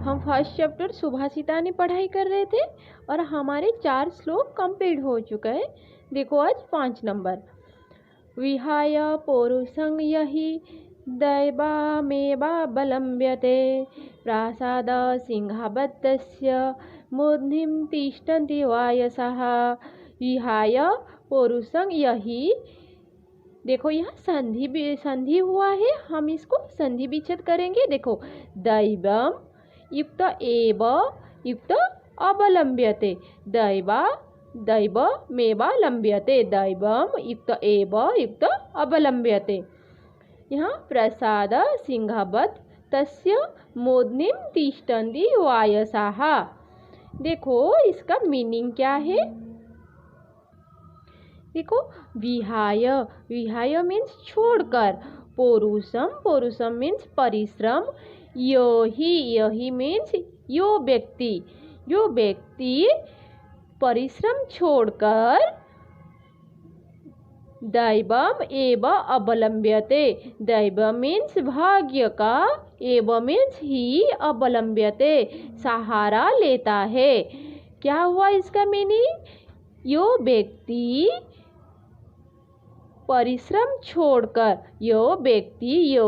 हम first chapter सुभाषितानी पढ़ाई कर रहे थे और हमारे 4 श्लोक कंप्लीट हो चुका है। देखो आज 5 नंबर। विहाय पौरुषं यहि दैवामेवावलम्ब्यते प्रासाद सिंहाबद्धस्य मूर्ध्निं तिष्ठन्ति वायसः। विहाय पौरुषं यहि, देखो यहाँ संधि हुआ है, हम इसको संधि विच्छेद करेंगे। देखो दैवम युक्त एव युक्त अवलंब्यते, दैवमेवालम्ब्यते, दैवम युक्त एव युक्त अवलंब्यते। यहाँ प्रसाद सिंहवत् तस्य मूर्ध्निं तिष्ठन्ति वायसाः। देखो इसका मीनिंग क्या है। देखो विहाय, विहाय मीन्स छोड़कर, पौरुषम मीन्स परिश्रम, यही मीन्स जो व्यक्ति परिश्रम छोड़कर दैवम एव अवलंब्यते, दैव मीन्स भाग्य का, एव मीन्स ही, अवलंब्यते सहारा लेता है। क्या हुआ इसका मीनिंग। यो व्यक्ति परिश्रम छोड़कर, यो व्यक्ति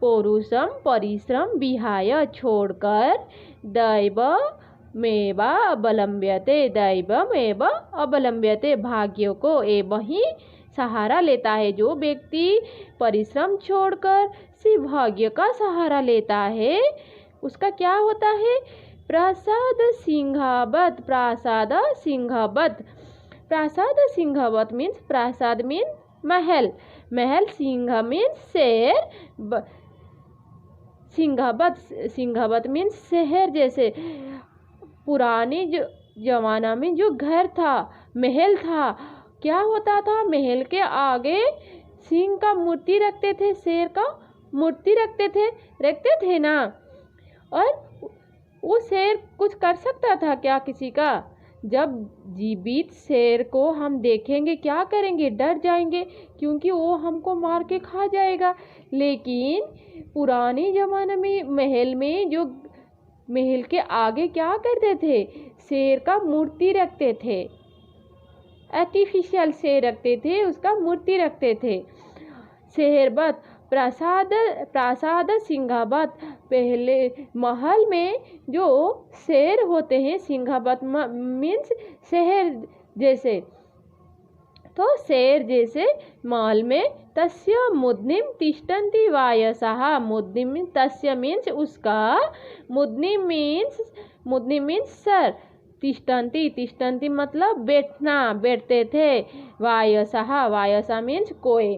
पौरुषम परिश्रम विहाय छोड़कर दैवमेवा अवलंब्यते भाग्य को एवं ही सहारा लेता है। जो व्यक्ति परिश्रम छोड़कर सिर्फ भाग्य का सहारा लेता है उसका क्या होता है। प्रासाद सिंहवत्, सिंहवत् मीन्स, प्रासाद मीन्स महल, सिंह मीन्स शेर, सिंहवत् मीन्स शहर जैसे। पुराने जो जमाना में जो घर था, महल था, क्या होता था, महल के आगे सिंह का मूर्ति रखते थे, शेर का मूर्ति रखते थे ना। और वो शेर कुछ कर सकता था क्या किसी का। जब जीवित शेर को हम देखेंगे क्या करेंगे, डर जाएंगे, क्योंकि वो हमको मार के खा जाएगा। लेकिन पुराने जमाने में महल के आगे क्या करते थे, शेर का मूर्ति रखते थे, आर्टिफिशियल शेर रखते थे, उसका मूर्ति रखते थे। शहरवत्, प्रासाद सिंहवत्, पहले महल में जो शेर होते हैं, सिंहवत् मीन्स शहर जैसे, तो शेर जैसे महल में। तस्य मूर्ध्निं तिष्ठन्ति वायसः, मूर्ध्निं तस्य मीन्स उसका, मूर्ध्निं मीन्स सर, तिष्ठन्ति मतलब बैठते थे, वायसा मीन्स कोए।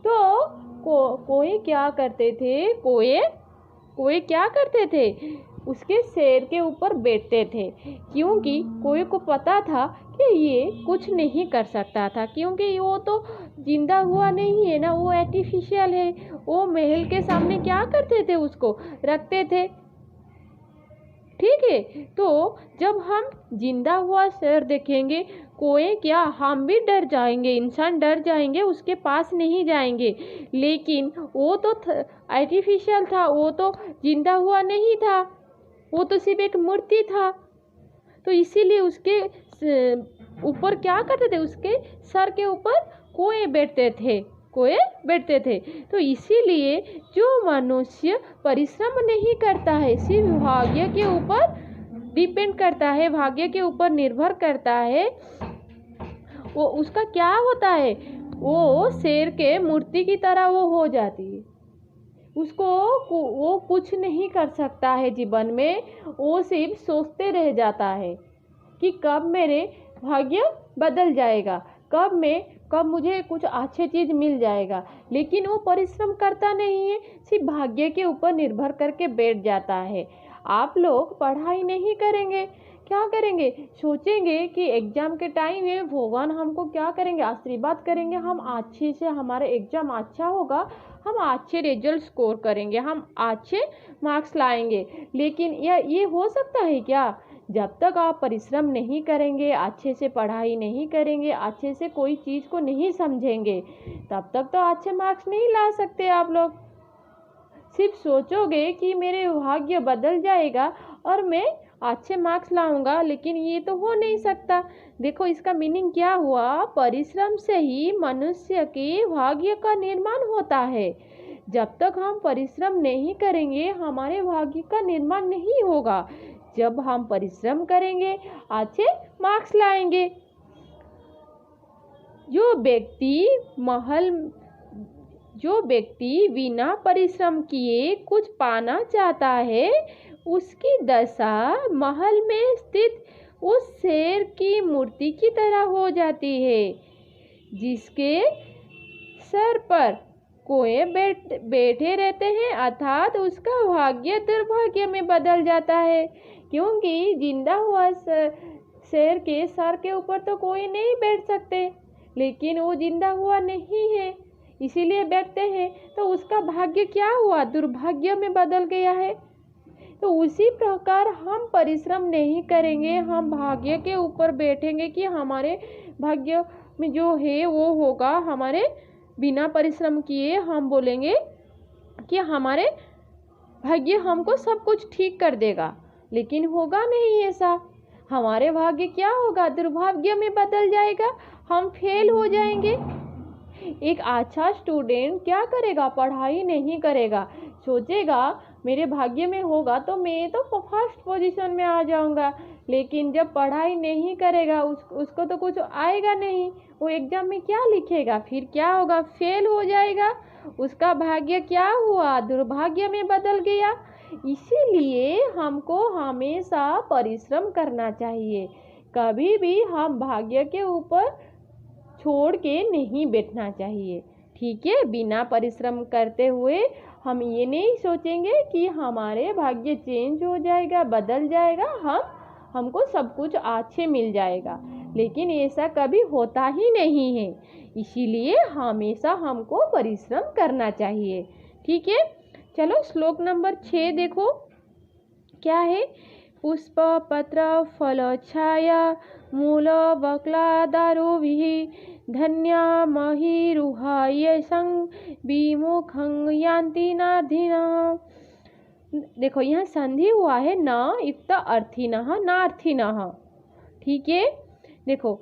तो कोए क्या करते थे, कोए क्या करते थे, उसके शेर के ऊपर बैठते थे, क्योंकि कोए को पता था कि ये कुछ नहीं कर सकता था, क्योंकि वो तो जिंदा हुआ नहीं है ना, वो आर्टिफिशियल है। वो महल के सामने क्या करते थे, उसको रखते थे। ठीक है, तो जब हम जिंदा हुआ शेर देखेंगे, कोई क्या, हम भी डर जाएंगे, इंसान डर जाएंगे, उसके पास नहीं जाएंगे। लेकिन वो तो आर्टिफिशियल था, वो तो जिंदा हुआ नहीं था, वो तो सिर्फ एक मूर्ति था। तो इसीलिए उसके ऊपर क्या करते थे, उसके सर के ऊपर कोए बैठते थे। तो इसीलिए जो मनुष्य परिश्रम नहीं करता है, सिर्फ भाग्य के ऊपर डिपेंड करता है, भाग्य के ऊपर निर्भर करता है, वो उसका क्या होता है, वो शेर के मूर्ति की तरह वो हो जाती है। वो कुछ नहीं कर सकता है जीवन में, वो सिर्फ सोचते रह जाता है कि कब मेरे भाग्य बदल जाएगा, कब मुझे कुछ अच्छी चीज़ मिल जाएगा। लेकिन वो परिश्रम करता नहीं है, सिर्फ भाग्य के ऊपर निर्भर करके बैठ जाता है। आप लोग पढ़ाई नहीं करेंगे, क्या करेंगे, सोचेंगे कि एग्ज़ाम के टाइम है, भगवान हमको क्या करेंगे, आशीर्वाद करेंगे, हम अच्छे से, हमारा एग्ज़ाम अच्छा होगा, हम अच्छे रिजल्ट स्कोर करेंगे, हम अच्छे मार्क्स लाएंगे। लेकिन ये हो सकता है क्या। जब तक आप परिश्रम नहीं करेंगे, अच्छे से पढ़ाई नहीं करेंगे, अच्छे से कोई चीज़ को नहीं समझेंगे, तब तक तो अच्छे मार्क्स नहीं ला सकते आप लोग। सिर्फ सोचोगे कि मेरे भाग्य बदल जाएगा और मैं अच्छे मार्क्स लाऊंगा, लेकिन ये तो हो नहीं सकता। देखो इसका मीनिंग क्या हुआ, परिश्रम से ही मनुष्य के भाग्य का निर्माण होता है। जब तक हम परिश्रम नहीं करेंगे हमारे भाग्य का निर्माण नहीं होगा। जब हम परिश्रम करेंगे अच्छे मार्क्स लाएंगे। जो व्यक्ति बिना परिश्रम किए कुछ पाना चाहता है उसकी दशा महल में स्थित उस शेर की मूर्ति की तरह हो जाती है जिसके सर पर कोए बैठे रहते हैं, अर्थात उसका भाग्य दुर्भाग्य में बदल जाता है। क्योंकि जिंदा हुआ शेर के सर के ऊपर तो कोई नहीं बैठ सकते, लेकिन वो जिंदा हुआ नहीं है इसीलिए बैठते हैं, तो उसका भाग्य क्या हुआ, दुर्भाग्य में बदल गया है। तो उसी प्रकार हम परिश्रम नहीं करेंगे, हम भाग्य के ऊपर बैठेंगे कि हमारे भाग्य में जो है वो होगा। हमारे बिना परिश्रम किए हम बोलेंगे कि हमारे भाग्य हमको सब कुछ ठीक कर देगा, लेकिन होगा नहीं ऐसा। हमारे भाग्य क्या होगा, दुर्भाग्य में बदल जाएगा, हम फेल हो जाएंगे। एक अच्छा स्टूडेंट क्या करेगा, पढ़ाई नहीं करेगा, सोचेगा मेरे भाग्य में होगा तो मैं तो फर्स्ट पोजीशन में आ जाऊंगा, लेकिन जब पढ़ाई नहीं करेगा उसको तो कुछ आएगा नहीं, वो एग्जाम में क्या लिखेगा, फिर क्या होगा, फेल हो जाएगा। उसका भाग्य क्या हुआ, दुर्भाग्य में बदल गया। इसीलिए हमको हमेशा परिश्रम करना चाहिए, कभी भी हम भाग्य के ऊपर छोड़ के नहीं बैठना चाहिए। ठीक है, बिना परिश्रम करते हुए हम ये नहीं सोचेंगे कि हमारे भाग्य चेंज हो जाएगा, बदल जाएगा, हमको सब कुछ अच्छे मिल जाएगा, लेकिन ऐसा कभी होता ही नहीं है। इसीलिए हमेशा हमको परिश्रम करना चाहिए। ठीक है, चलो श्लोक नंबर 6 देखो क्या है। पुष्प पत्र फल छाया मूल बक्लादारोभिः धन्या महिरुहाय संग विमुखं यान्ति नार्थिनः। देखो यहाँ संधि हुआ है न युक्त अर्थिनः नार्थिनः। ठीक है, देखो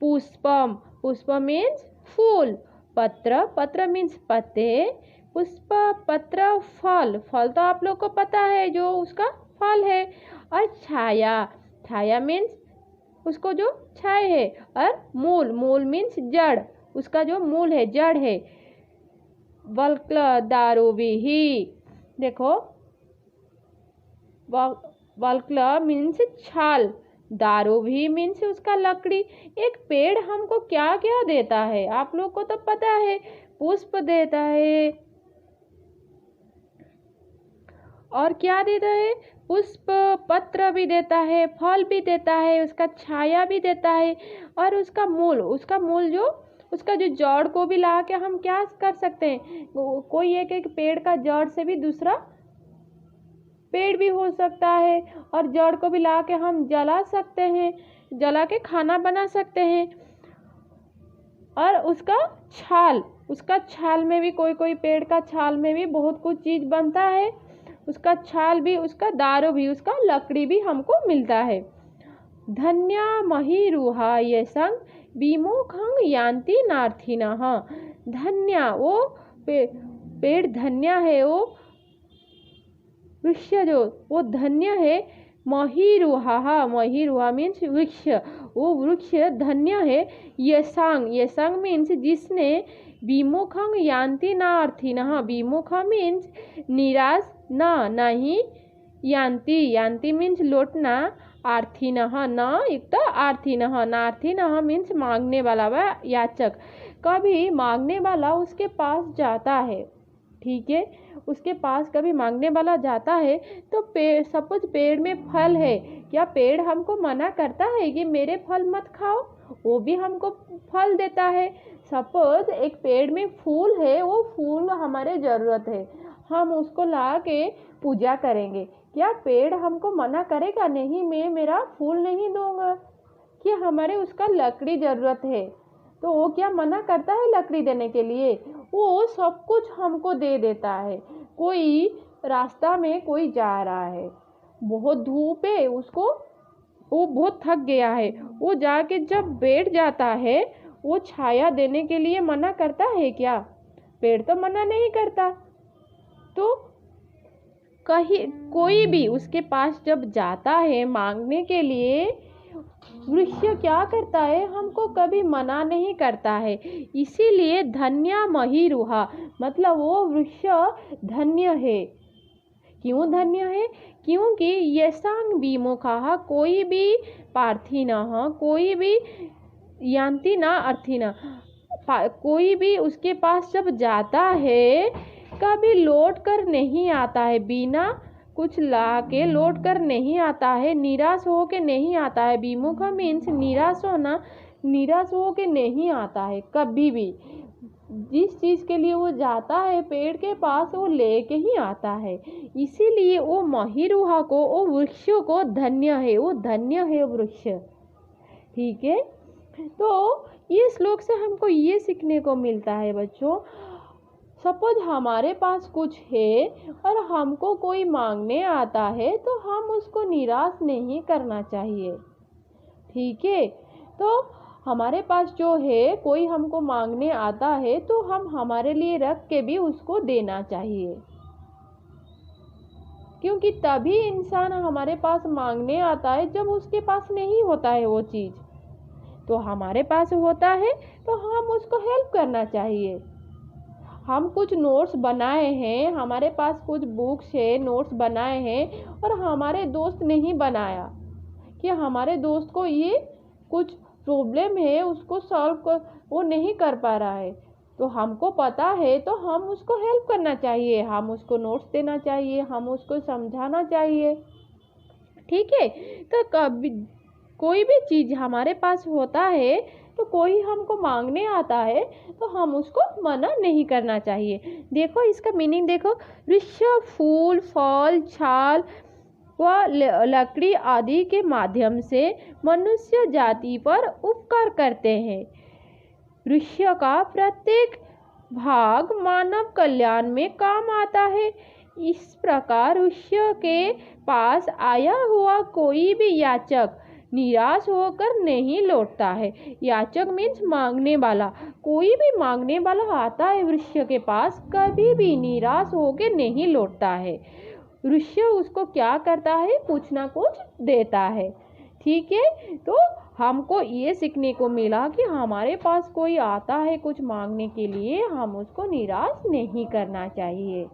पुष्पम, पुष्प मीन्स फूल, पत्र, पत्र मीन्स पत्ते, पुष्प पत्र फल, फल तो आप लोग को पता है जो उसका फल है, और छाया, छाया मीन्स उसको जो छाए है, और मूल, मूल मीन्स जड़, उसका जो मूल है जड़ है। वल्क्लदारोभिः, देखो वल्क्ल मीन्स छाल, दारोभिः मीन्स उसका लकड़ी। एक पेड़ हमको क्या क्या देता है आप लोग को तो पता है, पुष्प देता है और क्या देता है, पुष्प पत्र भी देता है, फल भी देता है, उसका छाया भी देता है, और उसका मूल जो उसका जो जड़ को भी ला के हम क्या कर सकते हैं, कोई एक पेड़ का जड़ से भी दूसरा पेड़ भी हो सकता है, और जड़ को भी ला के हम जला सकते हैं, जला के खाना बना सकते हैं। और उसका छाल में भी कोई पेड़ का छाल में भी बहुत कुछ चीज बनता है, उसका छाल भी, उसका दारू भी, उसका लकड़ी भी हमको मिलता है। धन्या महिरुहाय संग विमुखं यान्ति नार्थिनः। धन्या वो पेड़ धन्या है, वो वृक्ष जो वो धन्य है। महिरुहा, महिरुहा मीन्स वृक्ष, वो वृक्ष धन्य है। यसांग, यसांग मीन्स जिसने, विमुखं यान्ति नार्थिनः, विमुख मीन्स निराश, नहीं, यान्ति, यान्ति मीन्स लौटना, आर्थिनः न युक्त आर्थिनः, नार्थिनः मीन्स मांगने वाला व याचक। कभी मांगने वाला उसके पास जाता है, ठीक है, उसके पास कभी मांगने वाला जाता है तो सपोज पेड़ में फल है, क्या पेड़ हमको मना करता है कि मेरे फल मत खाओ, वो भी हमको फल देता है। सपोज एक पेड़ में फूल है, वो फूल हमारे ज़रूरत है, हम उसको ला के पूजा करेंगे, क्या पेड़ हमको मना करेगा, नहीं मैं मेरा फूल नहीं दूंगा, कि हमारे उसका लकड़ी ज़रूरत है, तो वो क्या मना करता है लकड़ी देने के लिए, वो सब कुछ हमको दे देता है। कोई रास्ता में कोई जा रहा है, बहुत धूप है, उसको वो बहुत थक गया है, वो जाके जब बैठ जाता है, वो छाया देने के लिए मना करता है क्या? पेड़ तो मना नहीं करता। तो कहीं कोई भी उसके पास जब जाता है मांगने के लिए, वृक्ष क्या करता है? हमको कभी मना नहीं करता है। इसीलिए धन्य महिरुहा, मतलब वो वृक्ष धन्य है। क्यों धन्य है? क्योंकि येषां विमुखः, कोई भी पार्थिनः, कोई भी यान्ति न अर्थिनः, कोई भी उसके पास जब जाता है कभी लौट कर नहीं आता है, बिना कुछ ला के लौट कर नहीं आता है, निराश हो के नहीं आता है। विमुख मीन्स निराश होना, निराश हो के नहीं आता है कभी भी। जिस चीज़ के लिए वो जाता है पेड़ के पास, वो लेके ही आता है। इसीलिए वो महिरुहा को, वो वृक्ष को धन्य है, वो धन्य है वृक्ष। ठीक है, तो ये श्लोक से हमको ये सीखने को मिलता है बच्चों, सपोज हमारे पास कुछ है और हमको कोई मांगने आता है तो हम उसको निराश नहीं करना चाहिए। ठीक है, तो हमारे पास जो है कोई हमको मांगने आता है तो हम हमारे लिए रख के भी उसको देना चाहिए, क्योंकि तभी इंसान हमारे पास मांगने आता है जब उसके पास नहीं होता है वो चीज़। तो हमारे पास होता है तो हम उसको हेल्प करना चाहिए। हम कुछ नोट्स बनाए हैं, हमारे पास कुछ बुक्स है, नोट्स बनाए हैं और हमारे दोस्त नहीं बनाया, कि हमारे दोस्त को ये कुछ प्रॉब्लम है, उसको वो नहीं कर पा रहा है, तो हमको पता है तो हम उसको हेल्प करना चाहिए, हम उसको नोट्स देना चाहिए, हम उसको समझाना चाहिए। ठीक है, तो कभी कोई भी चीज़ हमारे पास होता है तो कोई हमको मांगने आता है तो हम उसको मना नहीं करना चाहिए। देखो इसका मीनिंग देखो, वृक्ष फूल, फल, छाल व लकड़ी आदि के माध्यम से मनुष्य जाति पर उपकार करते हैं। वृक्ष का प्रत्येक भाग मानव कल्याण में काम आता है। इस प्रकार वृक्ष के पास आया हुआ कोई भी याचक निराश होकर नहीं लौटता है। याचक मीन्स मांगने वाला, कोई भी मांगने वाला आता है वृक्ष के पास, कभी भी निराश होकर नहीं लौटता है। वृक्ष उसको क्या करता है? कुछ ना कुछ देता है। ठीक है, तो हमको ये सीखने को मिला कि हमारे पास कोई आता है कुछ मांगने के लिए, हम उसको निराश नहीं करना चाहिए।